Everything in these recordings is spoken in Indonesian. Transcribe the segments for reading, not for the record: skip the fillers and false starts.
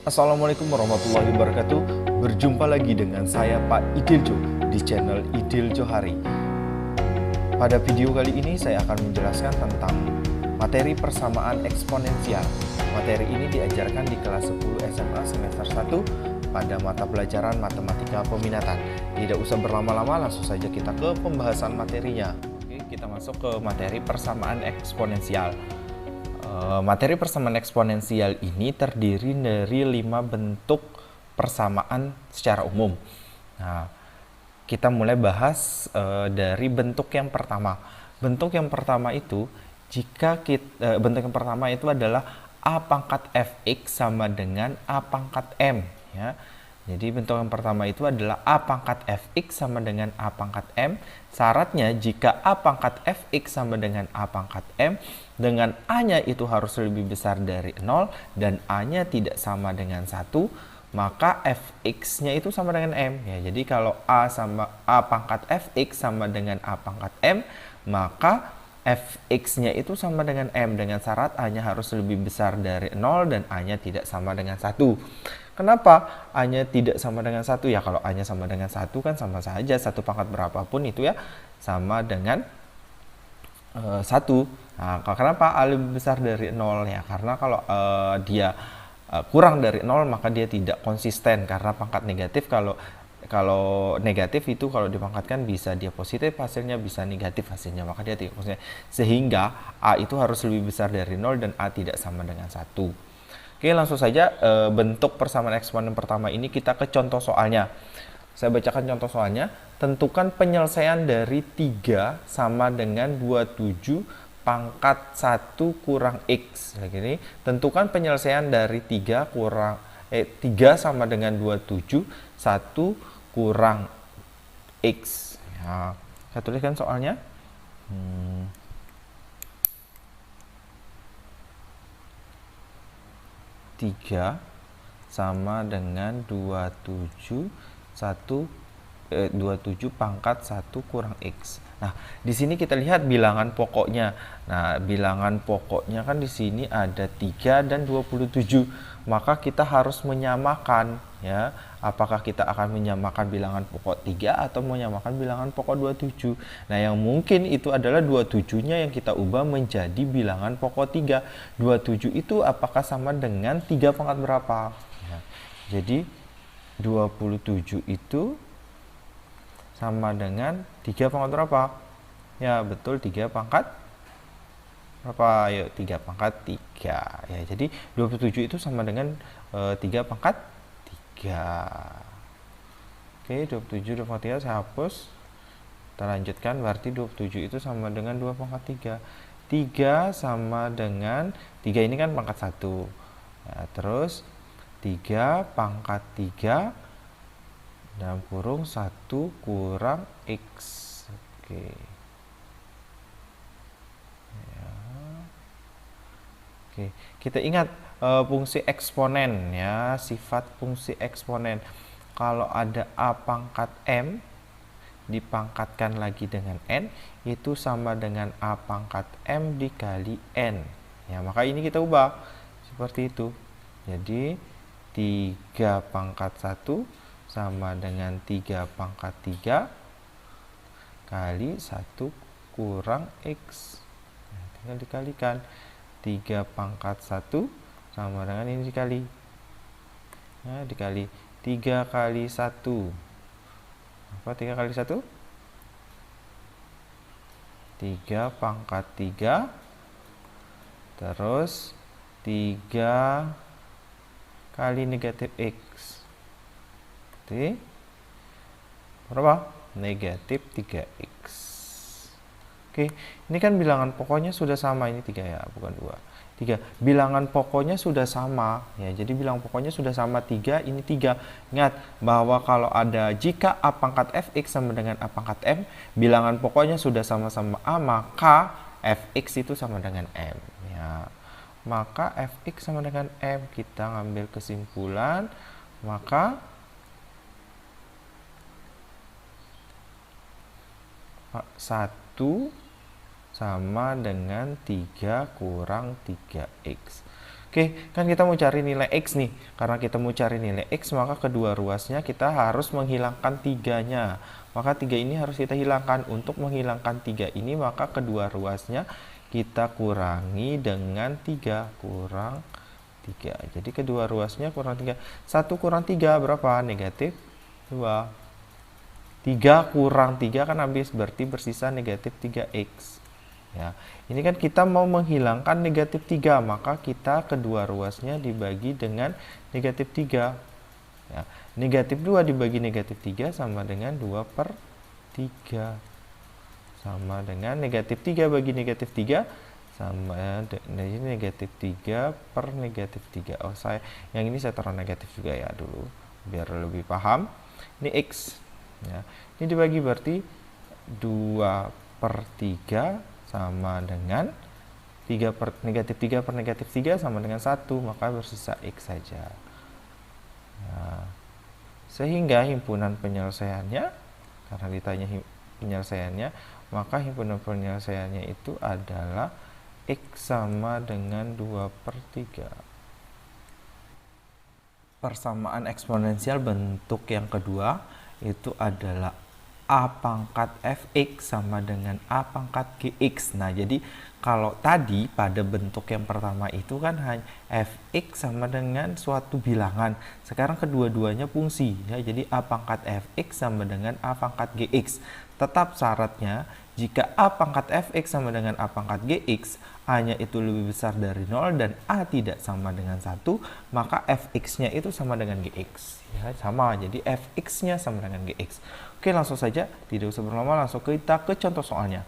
Assalamualaikum warahmatullahi wabarakatuh. Berjumpa lagi dengan saya Pak Idiljo di channel Idiljo Hari. Pada video kali ini saya akan menjelaskan tentang materi persamaan eksponensial. Materi ini diajarkan di kelas 10 SMA semester 1 pada mata pelajaran matematika peminatan. Tidak usah berlama-lama, langsung saja kita ke pembahasan materinya. Oke, kita masuk ke materi persamaan eksponensial. Materi persamaan eksponensial ini terdiri dari 5 bentuk persamaan secara umum. Nah, kita mulai bahas dari bentuk yang pertama. Bentuk yang pertama itu bentuk yang pertama itu adalah a pangkat fx sama dengan a pangkat m, ya. Jadi bentuk yang pertama itu adalah a pangkat fx sama dengan a pangkat m. Syaratnya jika a pangkat fx sama dengan a pangkat m, dengan a-nya itu harus lebih besar dari 0 dan a-nya tidak sama dengan 1, maka fx-nya itu sama dengan m. Ya, jadi kalau a pangkat fx sama dengan a pangkat m, maka fx-nya itu sama dengan m dengan syarat a-nya harus lebih besar dari 0 dan a-nya tidak sama dengan 1. Kenapa a-nya tidak sama dengan 1? Ya kalau a-nya sama dengan 1 kan sama saja, satu pangkat berapapun itu ya sama dengan 1. Nah, kenapa a lebih besar dari 0? Ya karena kalau dia kurang dari 0 maka dia tidak konsisten, karena pangkat negatif kalau negatif itu kalau dipangkatkan bisa dia positif hasilnya, bisa negatif hasilnya, maka dia tidak konsisten. Sehingga a itu harus lebih besar dari 0 dan a tidak sama dengan 1. Oke, langsung saja bentuk persamaan eksponen pertama ini kita ke contoh soalnya. Saya bacakan contoh soalnya. Tentukan penyelesaian dari 3 sama dengan 27 pangkat 1 kurang X. Begini, tentukan penyelesaian dari 3 sama dengan 27 1 kurang X. Ya, saya tuliskan soalnya. 3 sama dengan 27 pangkat 1 kurang X. Nah, di sini kita lihat bilangan pokoknya. Nah, bilangan pokoknya kan di sini ada 3 dan 27. Maka kita harus menyamakan, ya. Apakah kita akan menyamakan bilangan pokok 3 atau menyamakan bilangan pokok 27? Nah, yang mungkin itu adalah 27-nya yang kita ubah menjadi bilangan pokok 3. 27 itu apakah sama dengan 3 pangkat berapa? Ya. Jadi 27 itu sama dengan 3 pangkat berapa? Ya betul, 3 pangkat berapa? Ayo, 3 pangkat 3. Ya, jadi 27 itu sama dengan 3 pangkat 3. Oke, 27 2 pangkat 3 saya hapus. Kita lanjutkan, berarti 27 itu sama dengan 2 pangkat 3. 3 sama dengan 3 ini kan pangkat 1. Ya, terus 3 pangkat 3 dalam kurung 1 kurang X. Oke. Ya. Oke, kita ingat fungsi eksponen, ya, sifat fungsi eksponen. Kalau ada a pangkat m dipangkatkan lagi dengan n, itu sama dengan a pangkat m dikali n. Ya, maka ini kita ubah seperti itu. Jadi 3 pangkat 1 sama dengan 3 pangkat 3 kali 1 kurang X. Nah, tinggal dikalikan. 3 pangkat 1 sama dengan ini dikali. Nah, dikali 3 kali 1. Apa 3 kali 1? 3 pangkat 3 terus 3 kali negatif X. Berapa? Negatif 3x. Oke, ini kan bilangan pokoknya sudah sama, ini 3 ya, bukan 2. 3. Bilangan pokoknya sudah sama, ya. Jadi bilangan pokoknya sudah sama 3, ini 3. Ingat bahwa kalau ada jika a pangkat fx sama dengan a pangkat m, bilangan pokoknya sudah sama-sama a, maka fx itu sama dengan m, ya. Maka fx sama dengan m, kita ngambil kesimpulan, maka 1 sama dengan 3 kurang 3x. Oke, kan kita mau cari nilai X nih. Karena kita mau cari nilai X, maka kedua ruasnya kita harus menghilangkan 3-nya. Maka 3 ini harus kita hilangkan. Untuk menghilangkan 3 ini, maka kedua ruasnya kita kurangi dengan 3. Kurang 3. Jadi kedua ruasnya kurang 3. 1 kurang 3 berapa? Negatif 2. 3 kurang 3 kan habis, berarti bersisa negatif 3X. Ya, ini kan kita mau menghilangkan negatif 3, maka kita kedua ruasnya dibagi dengan negatif 3. Ya, negatif 2 dibagi negatif 3 sama dengan 2/3. Sama dengan negatif 3 bagi negatif 3 sama dengan negatif 3 per negatif 3. Oh, yang ini saya taruh negatif juga ya dulu, biar lebih paham. Ini X. Ya, ini dibagi berarti 2/3 sama dengan negatif 3 per negatif 3 sama dengan 1, maka bersisa X saja. Nah, sehingga himpunan penyelesaiannya, karena ditanya penyelesaiannya, maka himpunan penyelesaiannya itu adalah X sama dengan 2/3. Persamaan eksponensial bentuk yang kedua itu adalah A pangkat fx sama dengan A pangkat gx. Nah, jadi kalau tadi pada bentuk yang pertama itu kan hanya fx sama dengan suatu bilangan. Sekarang kedua-duanya fungsi. Ya, jadi A pangkat fx sama dengan A pangkat gx. Tetap syaratnya, jika A pangkat fx sama dengan A pangkat gx, A-nya itu lebih besar dari 0 dan A tidak sama dengan 1, maka fx-nya itu sama dengan gx. Ya, sama, jadi fx-nya sama dengan gx. Oke, langsung saja, tidak usah berlama-lama, langsung kita ke contoh soalnya.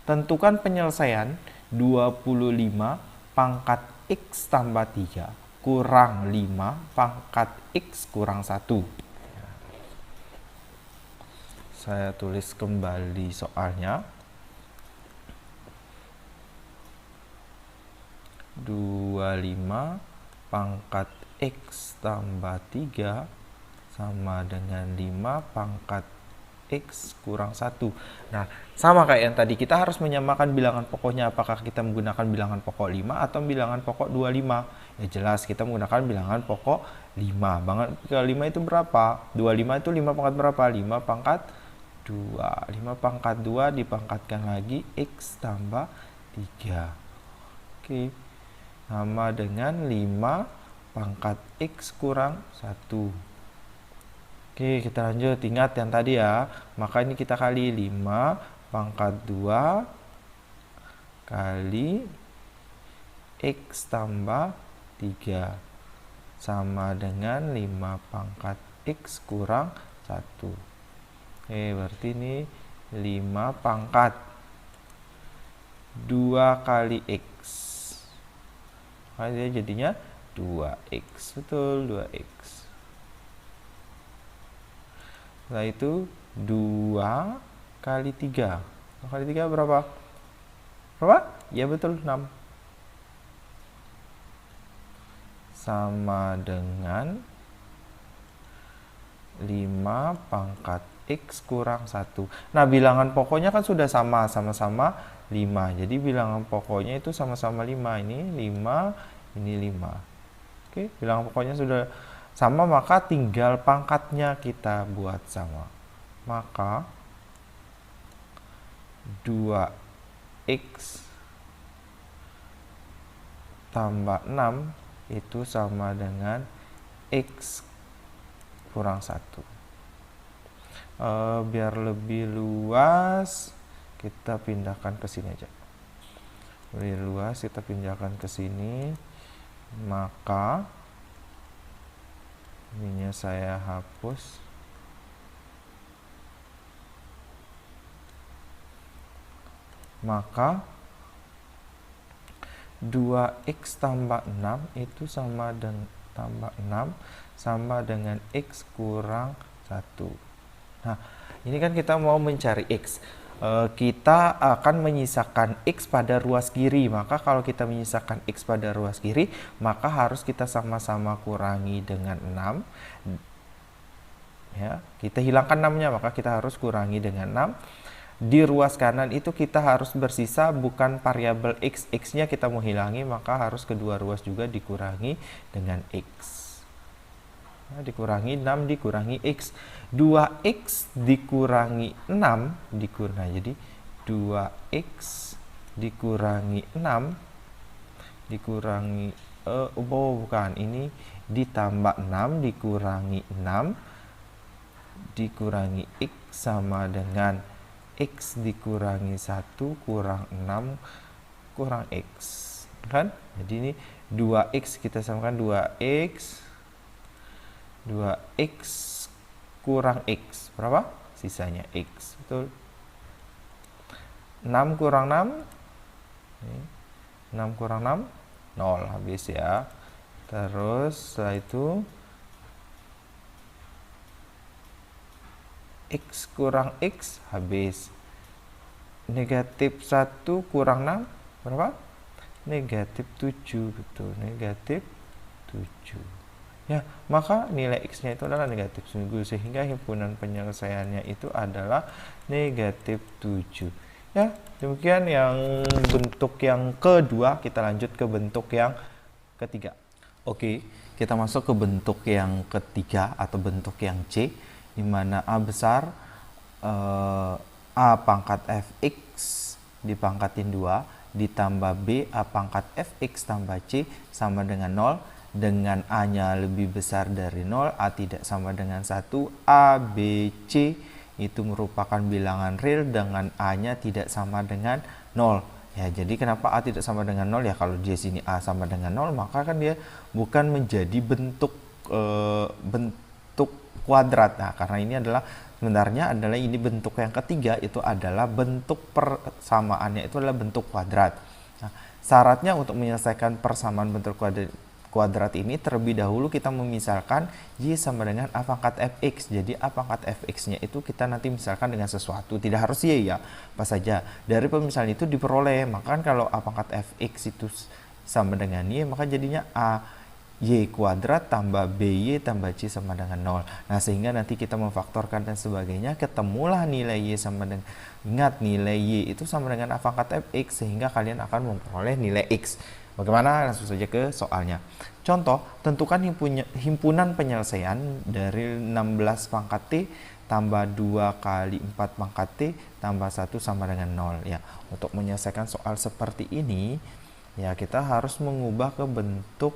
Tentukan penyelesaian 25 pangkat x tambah 3 kurang 5 pangkat x kurang 1. Saya tulis kembali soalnya. 25 pangkat x tambah 3 sama dengan 5 pangkat X kurang 1. Nah, sama kayak yang tadi, kita harus menyamakan bilangan pokoknya. Apakah kita menggunakan bilangan pokok 5 atau bilangan pokok 25? Ya jelas kita menggunakan bilangan pokok 5. Banget ke 5 itu berapa? 25 itu 5 pangkat berapa? 5 pangkat 2. 5 pangkat 2 dipangkatkan lagi X tambah 3. Oke. Sama dengan 5 pangkat X kurang 1. Oke, kita lanjut. Ingat yang tadi ya. Maka ini kita kali 5 pangkat 2 kali X tambah 3 sama dengan 5 pangkat X kurang 1. Oke, berarti ini 5 pangkat 2 kali X. Nah, jadinya 2X. Betul, 2X. Setelah itu 2 kali 3. 2 kali 3 berapa? Berapa? Ya betul, 6. Sama dengan 5 pangkat X kurang 1. Nah, bilangan pokoknya kan sudah sama-sama 5. Jadi bilangan pokoknya itu sama-sama 5. Ini 5, ini 5. Oke, bilangan pokoknya sudah sama, maka tinggal pangkatnya kita buat sama. Maka 2x tambah 6 itu sama dengan x kurang 1. Biar lebih luas, kita pindahkan ke sini aja. Lebih luas, kita pindahkan ke sini. Maka ininya saya hapus. Maka 2x tambah 6 itu sama dengan tambah 6 sama dengan x kurang 1. Nah, ini kan kita mau mencari x. Kita akan menyisakan x pada ruas kiri. Maka kalau kita menyisakan x pada ruas kiri, maka harus kita sama-sama kurangi dengan 6. Ya, kita hilangkan 6-nya, maka kita harus kurangi dengan 6. di ruas kanan itu kita harus bersisa bukan variabel x. X-nya kita mau hilangi, maka harus kedua ruas juga dikurangi dengan x. Nah, dikurangi 6 dikurangi x. 2x dikurangi 6 dikurangi. Jadi 2x dikurangi 6 dikurangi bukan, ini ditambah 6 dikurangi 6 dikurangi x sama dengan x dikurangi 1 kurang 6 kurang x, kan? Jadi ini 2x kita samakan 2x kurang x, berapa? Sisanya x, betul. 6 kurang 6, 6 kurang 6, 0, habis ya. Terus setelah itu x kurang x, habis. Negatif 1 kurang 6, berapa? Negatif 7, betul, negatif 7. Ya, maka nilai x-nya itu adalah negatif 7, sehingga himpunan penyelesaiannya itu adalah negatif 7. Ya, demikian yang bentuk yang kedua. Kita lanjut ke bentuk yang ketiga. Oke, kita masuk ke bentuk yang ketiga atau bentuk yang C, di mana A besar A pangkat fx dipangkatin 2 ditambah B A pangkat fx tambah C sama dengan 0. Dengan A-nya lebih besar dari 0, A tidak sama dengan 1, A, B, C itu merupakan bilangan real dengan A-nya tidak sama dengan 0. Ya, jadi kenapa A tidak sama dengan 0? Ya, kalau di sini A sama dengan 0, maka kan dia bukan menjadi bentuk kuadrat. Nah, karena ini adalah sebenarnya adalah ini bentuk yang ketiga, itu adalah bentuk persamaannya itu adalah bentuk kuadrat. Nah, syaratnya untuk menyelesaikan persamaan bentuk kuadrat ini terlebih dahulu kita memisalkan y sama dengan a pangkat fx. Jadi a pangkat fx nya itu kita nanti misalkan dengan sesuatu, tidak harus y ya, apa saja. Dari pemisalan itu diperoleh, maka kalau a pangkat fx itu sama dengan y, maka jadinya a y kuadrat tambah by tambah c sama dengan 0. Nah, sehingga nanti kita memfaktorkan dan sebagainya, ketemulah nilai y sama dengan, ingat nilai y itu sama dengan a pangkat fx, sehingga kalian akan memperoleh nilai x. Bagaimana? Langsung saja ke soalnya. Contoh, tentukan himpunan penyelesaian dari 16 pangkat T tambah 2 kali 4 pangkat T tambah 1 sama dengan 0. Ya, untuk menyelesaikan soal seperti ini, ya kita harus mengubah ke bentuk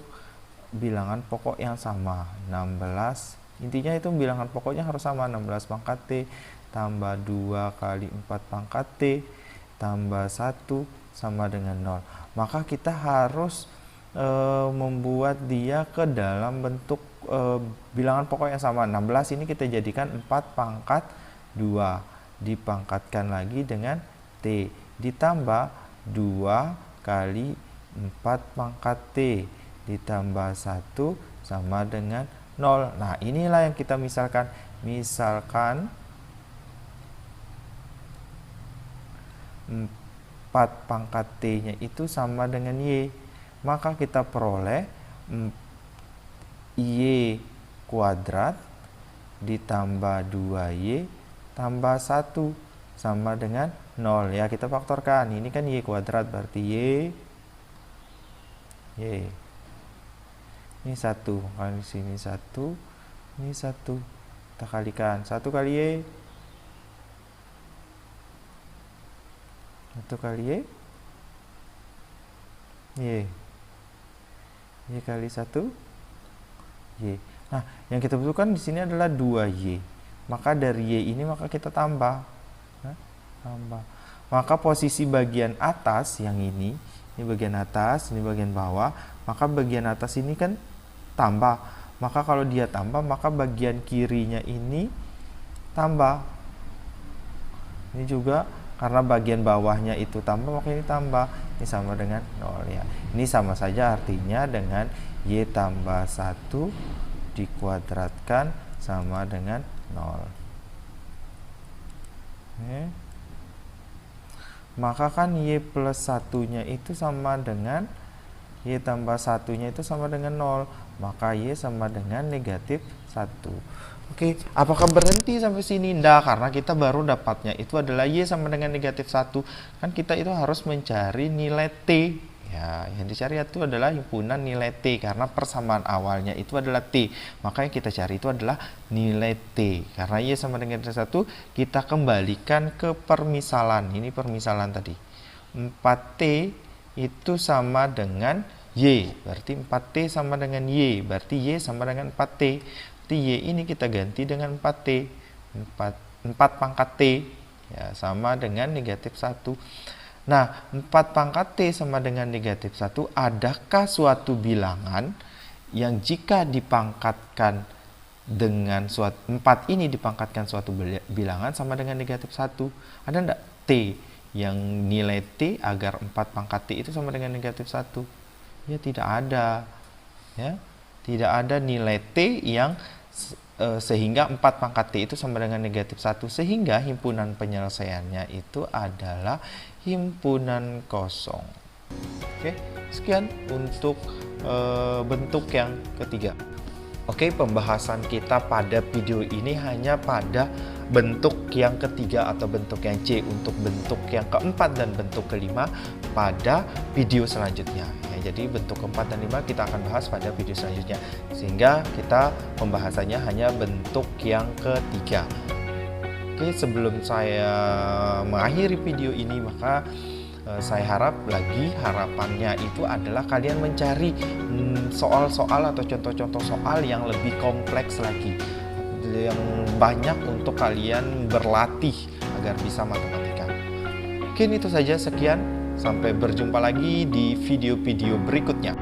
bilangan pokok yang sama. 16, intinya itu bilangan pokoknya harus sama. 16 pangkat T tambah 2 kali 4 pangkat T tambah 1 sama dengan 0. Maka kita harus membuat dia ke dalam bentuk bilangan pokok yang sama. 16 ini kita jadikan 4 pangkat 2 dipangkatkan lagi dengan T ditambah 2 kali 4 pangkat T ditambah 1 sama dengan 0. Nah, inilah yang kita misalkan 4 pangkat T-nya itu sama dengan Y. Maka kita peroleh Y kuadrat ditambah 2Y tambah 1 sama dengan 0. Ya, kita faktorkan. Ini kan Y kuadrat, berarti Y. Ini 1. Kali sini 1. Ini 1. Kita kalikan. 1 kali Y. 1 kali Y. Y kali 1 Y. Nah, yang kita butuhkan di sini adalah 2Y. Maka dari Y ini maka kita tambah. Tambah. Maka posisi bagian atas yang ini bagian atas, ini bagian bawah, maka bagian atas ini kan tambah. Maka kalau dia tambah, maka bagian kirinya ini tambah. Ini juga karena bagian bawahnya itu tambah, maka ini tambah. Ini sama dengan 0 ya. Ini sama saja artinya dengan Y tambah 1 dikuadratkan sama dengan 0. Maka kan Y plus 1-nya itu sama dengan Y tambah 1-nya itu sama dengan 0. maka Y sama dengan negatif 1. Oke, apakah berhenti sampai sini? Enggak, karena kita baru dapatnya itu adalah Y sama dengan negatif 1. Kan kita itu harus mencari nilai T. Ya, yang dicari itu adalah himpunan nilai T, karena persamaan awalnya itu adalah T. Maka yang kita cari itu adalah nilai T. Karena Y sama dengan negatif 1, kita kembalikan ke permisalan. Ini permisalan tadi. 4T itu sama dengan Y. Berarti 4T sama dengan Y. Berarti Y sama dengan 4T. Y ini kita ganti dengan 4T, 4 pangkat T ya, sama dengan negatif 1. Nah, 4 pangkat T sama dengan negatif 1, adakah suatu bilangan yang jika dipangkatkan dengan suatu 4 ini dipangkatkan suatu bilangan sama dengan negatif 1? Ada enggak T yang nilai T agar 4 pangkat T itu sama dengan negatif 1? Ya, tidak ada. Ya, tidak ada nilai T yang sehingga 4 pangkat T itu sama dengan negatif 1, sehingga himpunan penyelesaiannya itu adalah himpunan kosong. Oke, sekian untuk bentuk yang ketiga. Oke, pembahasan kita pada video ini hanya pada bentuk yang ketiga atau bentuk yang C. Untuk bentuk yang keempat dan bentuk kelima pada video selanjutnya ya, jadi bentuk keempat dan lima kita akan bahas pada video selanjutnya, sehingga kita pembahasannya hanya bentuk yang ketiga. Oke, sebelum saya mengakhiri video ini, maka saya harap lagi, harapannya itu adalah kalian mencari soal-soal atau contoh-contoh soal yang lebih kompleks lagi, yang banyak untuk kalian berlatih agar bisa matematika. Mungkin itu saja, sekian, sampai berjumpa lagi di video-video berikutnya.